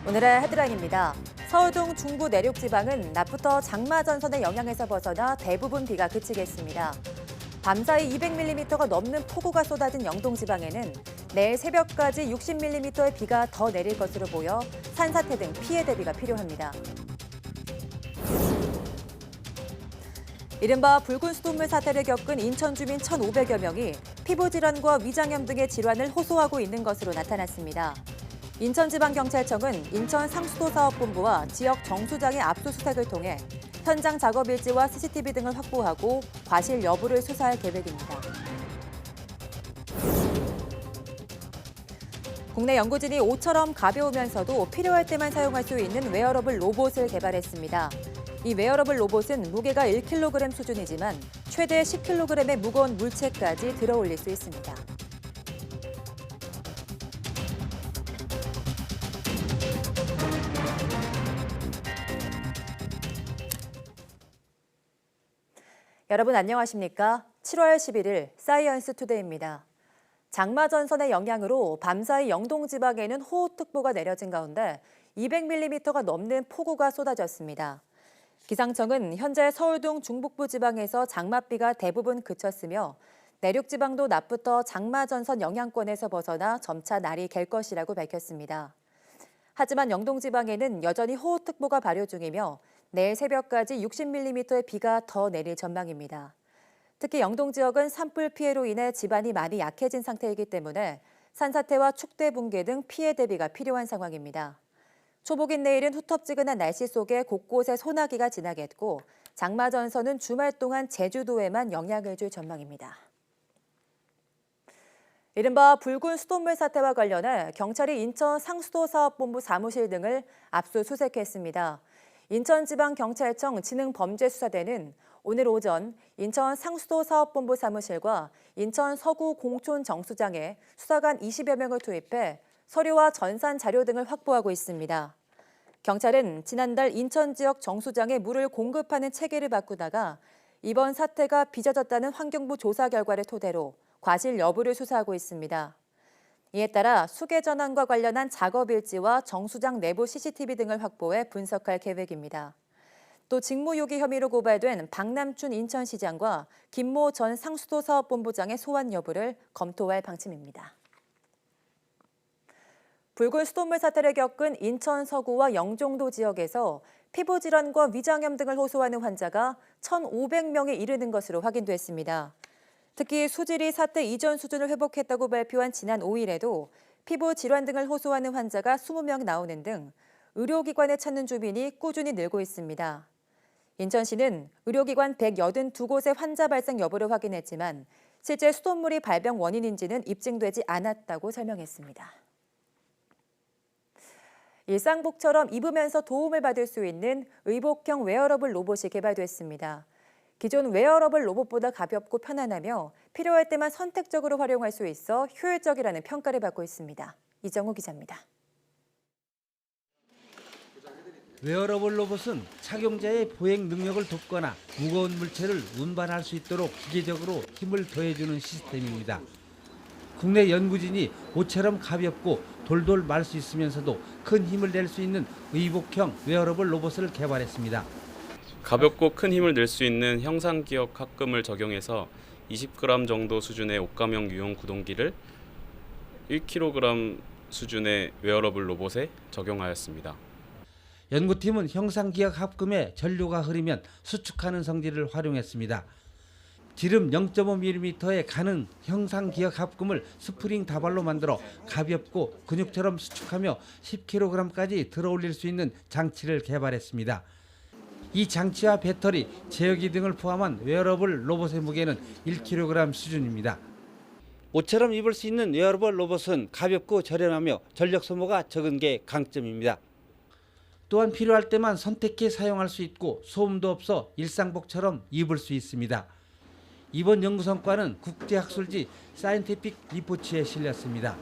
오늘의 헤드라인입니다. 서울 등 중부 내륙 지방은 낮부터 장마 전선의 영향에서 벗어나 대부분 비가 그치겠습니다. 밤사이 200mm가 넘는 폭우가 쏟아진 영동 지방에는 내일 새벽까지 60mm의 비가 더 내릴 것으로 보여 산사태 등 피해 대비가 필요합니다. 이른바 붉은 수돗물 사태를 겪은 인천 주민 1,500여 명이 피부 질환과 위장염 등의 질환을 호소하고 있는 것으로 나타났습니다. 인천지방경찰청은 인천 상수도사업본부와 지역 정수장의 압수수색을 통해 현장 작업 일지와 CCTV 등을 확보하고 과실 여부를 수사할 계획입니다. 국내 연구진이 옷처럼 가벼우면서도 필요할 때만 사용할 수 있는 웨어러블 로봇을 개발했습니다. 이 웨어러블 로봇은 무게가 1kg 수준이지만 최대 10kg의 무거운 물체까지 들어올릴 수 있습니다. 여러분 안녕하십니까? 7월 11일 사이언스 투데이입니다. 장마 전선의 영향으로 밤사이 영동 지방에는 호우특보가 내려진 가운데 200mm가 넘는 폭우가 쏟아졌습니다. 기상청은 현재 서울 등 중북부 지방에서 장맛비가 대부분 그쳤으며 내륙 지방도 낮부터 장마 전선 영향권에서 벗어나 점차 날이 갤 것이라고 밝혔습니다. 하지만 영동 지방에는 여전히 호우특보가 발효 중이며 내일 새벽까지 60mm의 비가 더 내릴 전망입니다. 특히 영동 지역은 산불 피해로 인해 지반이 많이 약해진 상태이기 때문에 산사태와 축대 붕괴 등 피해 대비가 필요한 상황입니다. 초복인 내일은 후텁지근한 날씨 속에 곳곳에 소나기가 지나겠고 장마 전선은 주말 동안 제주도에만 영향을 줄 전망입니다. 이른바 붉은 수돗물 사태와 관련해 경찰이 인천 상수도사업본부 사무실 등을 압수수색했습니다. 인천지방경찰청 지능범죄수사대는 오늘 오전 인천 상수도사업본부 사무실과 인천 서구 공촌 정수장에 수사관 20여 명을 투입해 서류와 전산 자료 등을 확보하고 있습니다. 경찰은 지난달 인천 지역 정수장에 물을 공급하는 체계를 바꾸다가 이번 사태가 빚어졌다는 환경부 조사 결과를 토대로 과실 여부를 수사하고 있습니다. 이에 따라 수계 전환과 관련한 작업 일지와 정수장 내부 CCTV 등을 확보해 분석할 계획입니다. 또 직무유기 혐의로 고발된 박남춘 인천시장과 김모 전 상수도사업본부장의 소환 여부를 검토할 방침입니다. 붉은 수돗물 사태를 겪은 인천 서구와 영종도 지역에서 피부 질환과 위장염 등을 호소하는 환자가 1,500명에 이르는 것으로 확인됐습니다. 특히 수질이 사태 이전 수준을 회복했다고 발표한 지난 5일에도 피부 질환 등을 호소하는 환자가 20명 나오는 등 의료기관에 찾는 주민이 꾸준히 늘고 있습니다. 인천시는 의료기관 182곳의 환자 발생 여부를 확인했지만 실제 수돗물이 발병 원인인지는 입증되지 않았다고 설명했습니다. 일상복처럼 입으면서 도움을 받을 수 있는 의복형 웨어러블 로봇이 개발됐습니다. 기존 웨어러블 로봇보다 가볍고 편안하며 필요할 때만 선택적으로 활용할 수 있어 효율적이라는 평가를 받고 있습니다. 이정우 기자입니다. 웨어러블 로봇은 착용자의 보행 능력을 돕거나 무거운 물체를 운반할 수 있도록 기계적으로 힘을 더해주는 시스템입니다. 국내 연구진이 옷처럼 가볍고 돌돌 말 수 있으면서도 큰 힘을 낼 수 있는 의복형 웨어러블 로봇을 개발했습니다. 가볍고 큰 힘을 낼 수 있는 형상기억 합금을 적용해서 20g 정도 수준의 옷감형 유형 구동기를 1kg 수준의 웨어러블 로봇에 적용하였습니다. 연구팀은 형상기억 합금에 전류가 흐르면 수축하는 성질을 활용했습니다. 지름 0.5mm에 가는 형상기억 합금을 스프링 다발로 만들어 가볍고 근육처럼 수축하며 10kg까지 들어올릴 수 있는 장치를 개발했습니다. 이 장치와 배터리, 제어기 등을 포함한 웨어러블 로봇의 무게는 1kg 수준입니다. 옷처럼 입을 수 있는 웨어러블 로봇은 가볍고 저렴하며 전력 소모가 적은 게 강점입니다. 또한 필요할 때만 선택해 사용할 수 있고 소음도 없어 일상복처럼 입을 수 있습니다. 이번 연구 성과는 국제학술지 사이언티픽 리포츠에 실렸습니다.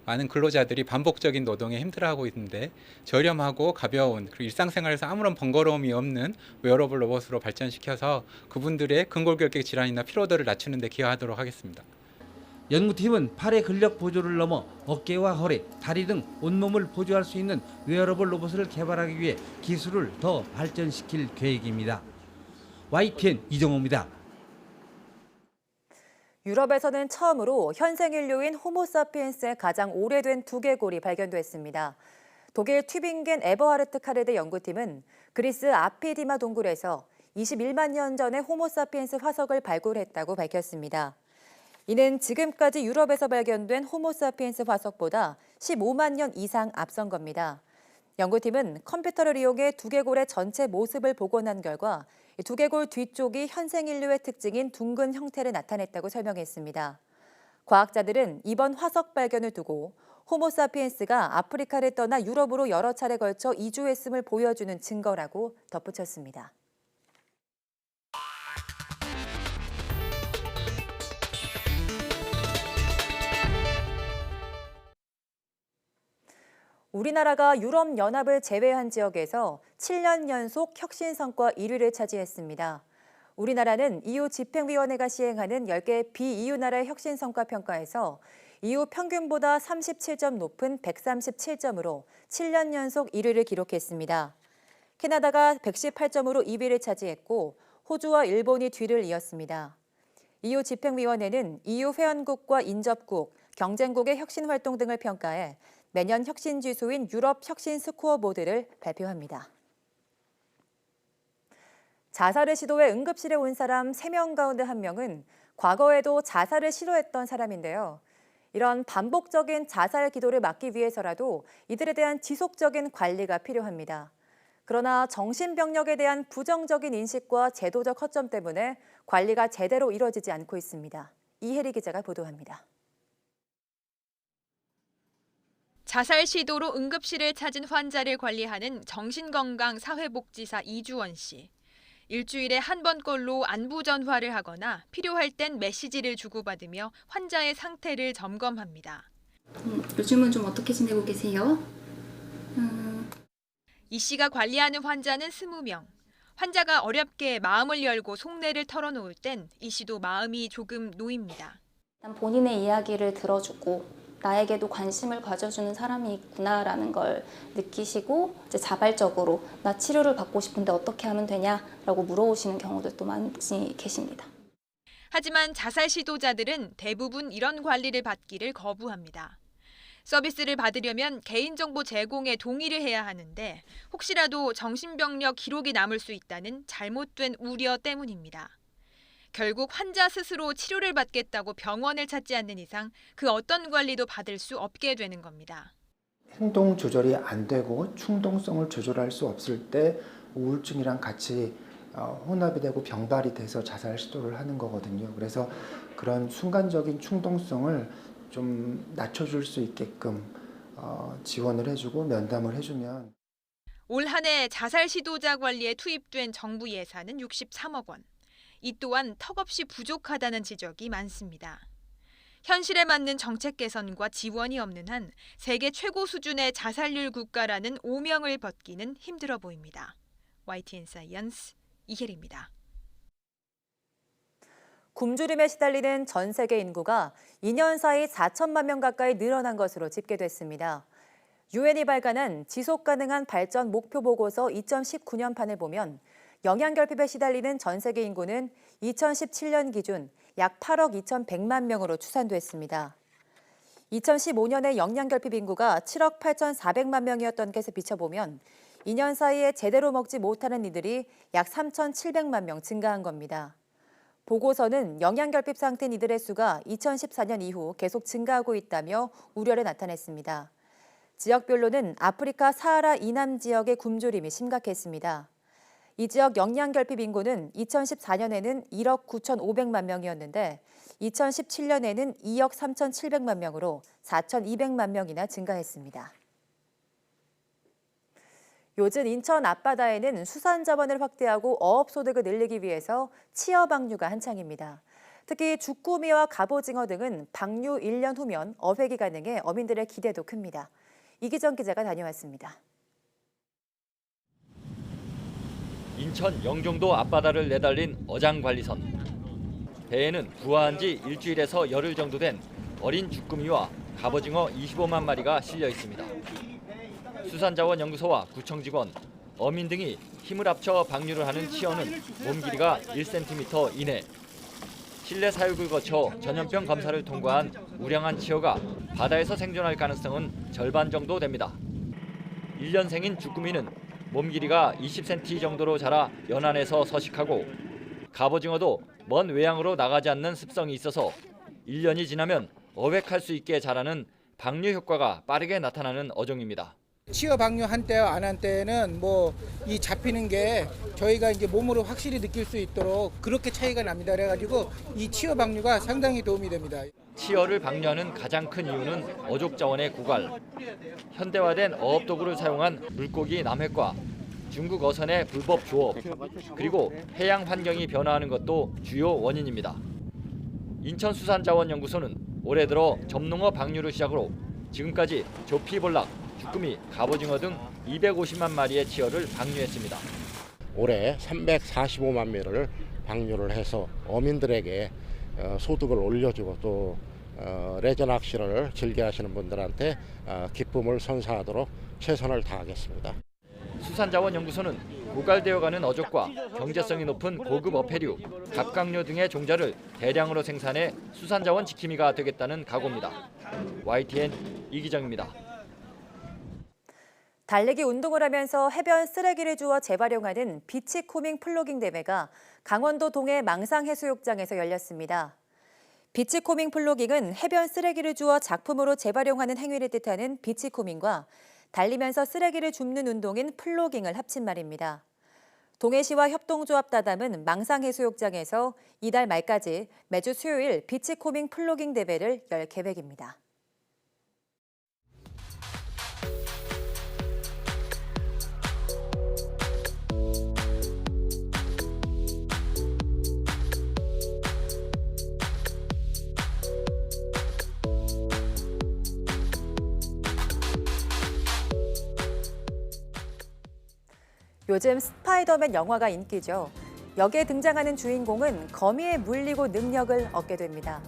많은 근로자들이 반복적인 노동에 힘들어하고 있는데 저렴하고 가벼운 그리고 일상생활에서 아무런 번거로움이 없는 웨어러블 로봇으로 발전시켜서 그분들의 근골격계 질환이나 피로도를 낮추는 데 기여하도록 하겠습니다. 연구팀은 팔의 근력 보조를 넘어 어깨와 허리, 다리 등 온몸을 보조할 수 있는 웨어러블 로봇을 개발하기 위해 기술을 더 발전시킬 계획입니다. YTN 이정호입니다. 유럽에서는 처음으로 현생 인류인 호모사피엔스의 가장 오래된 두개골이 발견됐습니다. 독일 튜빙겐 에버하르트 카르데 연구팀은 그리스 아피디마 동굴에서 21만 년 전의 호모사피엔스 화석을 발굴했다고 밝혔습니다. 이는 지금까지 유럽에서 발견된 호모사피엔스 화석보다 15만 년 이상 앞선 겁니다. 연구팀은 컴퓨터를 이용해 두개골의 전체 모습을 복원한 결과 두개골 뒤쪽이 현생 인류의 특징인 둥근 형태를 나타냈다고 설명했습니다. 과학자들은 이번 화석 발견을 두고 호모사피엔스가 아프리카를 떠나 유럽으로 여러 차례 걸쳐 이주했음을 보여주는 증거라고 덧붙였습니다. 우리나라가 유럽연합을 제외한 지역에서 7년 연속 혁신 성과 1위를 차지했습니다. 우리나라는 EU 집행위원회가 시행하는 10개 비EU 나라의 혁신 성과 평가에서 EU 평균보다 37점 높은 137점으로 7년 연속 1위를 기록했습니다. 캐나다가 118점으로 2위를 차지했고 호주와 일본이 뒤를 이었습니다. EU 집행위원회는 EU 회원국과 인접국, 경쟁국의 혁신 활동 등을 평가해 매년 혁신 지수인 유럽 혁신 스코어보드를 발표합니다. 자살을 시도해 응급실에 온 사람 3명 가운데 1명은 과거에도 자살을 시도했던 사람인데요. 이런 반복적인 자살 기도를 막기 위해서라도 이들에 대한 지속적인 관리가 필요합니다. 그러나 정신병력에 대한 부정적인 인식과 제도적 허점 때문에 관리가 제대로 이루어지지 않고 있습니다. 이혜리 기자가 보도합니다. 자살 시도로 응급실을 찾은 환자를 관리하는 정신건강사회복지사 이주원 씨. 일주일에 한 번꼴로 안부 전화를 하거나 필요할 땐 메시지를 주고받으며 환자의 상태를 점검합니다. 요즘은 좀 어떻게 지내고 계세요? 이 씨가 관리하는 환자는 20명. 환자가 어렵게 마음을 열고 속내를 털어놓을 땐 이 씨도 마음이 조금 놓입니다. 본인의 이야기를 들어주고 나에게도 관심을 가져주는 사람이 있구나라는 걸 느끼시고 이제 자발적으로 나 치료를 받고 싶은데 어떻게 하면 되냐라고 물어오시는 경우들도 많이 계십니다. 하지만 자살 시도자들은 대부분 이런 관리를 받기를 거부합니다. 서비스를 받으려면 개인정보 제공에 동의를 해야 하는데 혹시라도 정신병력 기록이 남을 수 있다는 잘못된 우려 때문입니다. 결국 환자 스스로 치료를 받겠다고 병원을 찾지 않는 이상 그 어떤 관리도 받을 수 없게 되는 겁니다. 행동 조절이 안 되고 충동성을 조절할 수 없을 때 우울증이랑 같이 혼합이 되고 병발이 돼서 자살 시도를 하는 거거든요. 그래서 그런 순간적인 충동성을 좀 낮춰줄 수 있게끔 지원을 해주고 면담을 해주면. 올 한 해 자살 시도자 관리에 투입된 정부 예산은 63억 원. 이 또한 턱없이 부족하다는 지적이 많습니다. 현실에 맞는 정책 개선과 지원이 없는 한 세계 최고 수준의 자살률 국가라는 오명을 벗기는 힘들어 보입니다. YTN 사이언스 이혜리입니다. 굶주림에 시달리는 전 세계 인구가 2년 사이 4천만 명 가까이 늘어난 것으로 집계됐습니다. 유엔이 발간한 지속가능한 발전 목표 보고서 2019년판을 보면 영양결핍에 시달리는 전 세계 인구는 2017년 기준 약 8억 2,100만 명으로 추산됐습니다. 2015년에 영양결핍 인구가 7억 8,400만 명이었던 것에 비춰보면 2년 사이에 제대로 먹지 못하는 이들이 약 3,700만 명 증가한 겁니다. 보고서는 영양결핍 상태인 이들의 수가 2014년 이후 계속 증가하고 있다며 우려를 나타냈습니다. 지역별로는 아프리카 사하라 이남 지역의 굶주림이 심각했습니다. 이 지역 영양결핍 인구는 2014년에는 1억 9,500만 명이었는데 2017년에는 2억 3,700만 명으로 4,200만 명이나 증가했습니다. 요즘 인천 앞바다에는 수산 자원을 확대하고 어업 소득을 늘리기 위해서 취어 방류가 한창입니다. 특히 주꾸미와 갑오징어 등은 방류 1년 후면 어획이 가능해 어민들의 기대도 큽니다. 이기정 기자가 다녀왔습니다. 인천 영종도 앞바다를 내달린 어장관리선. 배에는 부화한 지 일주일에서 열흘 정도 된 어린 주꾸미와 갑오징어 25만 마리가 실려 있습니다. 수산자원연구소와 구청 직원, 어민 등이 힘을 합쳐 방류를 하는 치어는 몸 길이가 1cm 이내. 실내 사육을 거쳐 전염병 검사를 통과한 우량한 치어가 바다에서 생존할 가능성은 절반 정도 됩니다. 1년생인 주꾸미는 몸 길이가 20cm 정도로 자라 연안에서 서식하고 갑오징어도 먼 외양으로 나가지 않는 습성이 있어서 1년이 지나면 어획할 수 있게 자라는 방류 효과가 빠르게 나타나는 어종입니다. 치어 방류 한 때와 안 한 때는 이 잡히는 게 저희가 이제 몸으로 확실히 느낄 수 있도록 그렇게 차이가 납니다. 그래가지고 이 치어 방류가 상당히 도움이 됩니다. 치어를 방류하는 가장 큰 이유는 어족 자원의 고갈, 현대화된 어업 도구를 사용한 물고기 남획과 중국 어선의 불법 조업, 그리고 해양 환경이 변화하는 것도 주요 원인입니다. 인천수산자원연구소는 올해 들어 점농어 방류를 시작으로 지금까지 조피볼락, 주꾸미, 갑오징어 등 250만 마리의 치어를 방류했습니다. 올해 345만 마리를 방류를 해서 어민들에게 소득을 올려주고 또 레저 낚시를 즐겨하시는 분들한테 기쁨을 선사하도록 최선을 다하겠습니다. 수산자원연구소는 고갈되어가는 어족과 경제성이 높은 고급 어패류, 갑각류 등의 종자를 대량으로 생산해 수산자원 지킴이가 되겠다는 각오입니다. YTN 이기정입니다. 달리기 운동을 하면서 해변 쓰레기를 주워 재활용하는 비치코밍 플로깅 대회가 강원도 동해 망상해수욕장에서 열렸습니다. 비치코밍 플로깅은 해변 쓰레기를 주워 작품으로 재활용하는 행위를 뜻하는 비치코밍과 달리면서 쓰레기를 줍는 운동인 플로깅을 합친 말입니다. 동해시와 협동조합 다담은 망상해수욕장에서 이달 말까지 매주 수요일 비치코밍 플로깅 대회를 열 계획입니다. 요즘 스파이더맨 영화가 인기죠. 여기에 등장하는 주인공은 거미에 물리고 능력을 얻게 됩니다.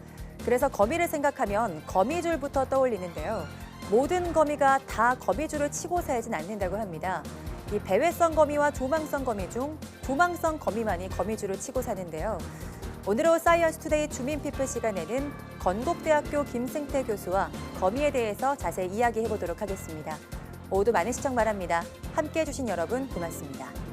그래서 거미를 생각하면 거미줄부터 떠올리는데요. 모든 거미가 다 거미줄을 치고 살진 않는다고 합니다. 이 배회성 거미와 조망성 거미 중 조망성 거미만이 거미줄을 치고 사는데요. 오늘의 사이언스 투데이 주민피플 시간에는 건국대학교 김승태 교수와 거미에 대해서 자세히 이야기해보도록 하겠습니다. 모두 많은 시청 바랍니다. 함께해 주신 여러분 고맙습니다.